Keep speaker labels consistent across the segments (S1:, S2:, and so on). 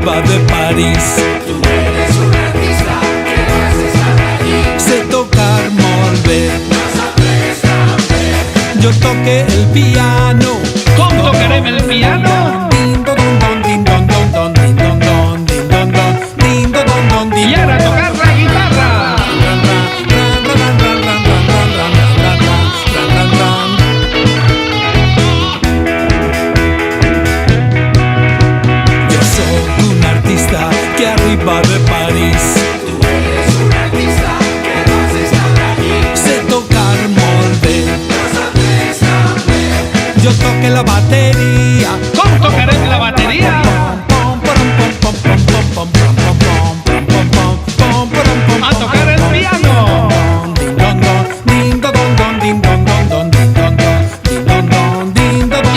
S1: arriba de París.
S2: Tú eres un artista que no has estado allí.
S1: Sé tocar molt bé. Jo toque el piano.
S3: Com tocarem el piano? I ara a tocar la guitarra.
S1: Jo sóc un artista que arriba de París.
S2: Tú eres un artista que no has estado allí.
S1: Sé tocar molt bé.
S2: Nosotros también.
S1: Jo toque la bateria.
S3: Com tocarem la bateria? A tocar el piano.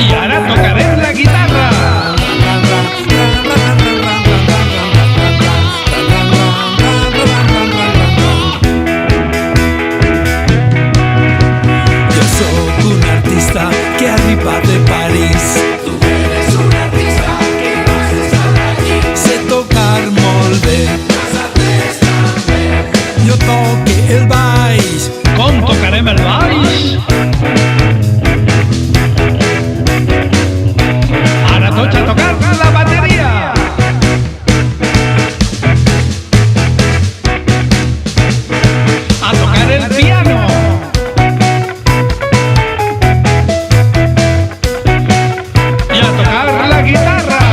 S3: I ara tocarem la guitarra.
S1: Jo sóc un artista que arriba de París.
S2: Tú eres un artista que no has estado allí.
S1: Sé tocar molt bé.
S2: Nosotros también.
S1: Jo toque el baix.
S3: Com tocarem el baix? Ara tots a tocar la bateria. A tocar el piano. I a tocar la guitarra.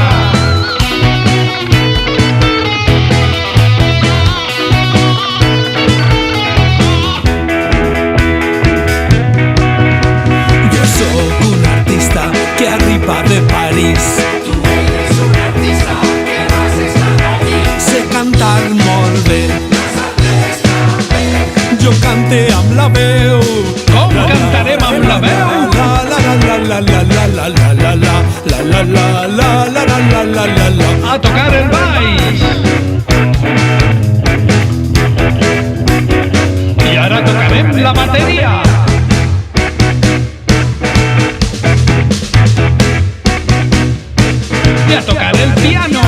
S1: Jo sóc un artista que arriba de París.
S2: Tú eres un artista que no has estado allí.
S1: Sé cantar molt bé.
S2: Nosotros también.
S1: Jo cante amb la veu.
S3: Com cantarem amb la veu?
S1: La la la la la la la la la la la la la la la la la la la.
S3: A tocar el baix. I ara tocarem la bateria. I a tocar el piano.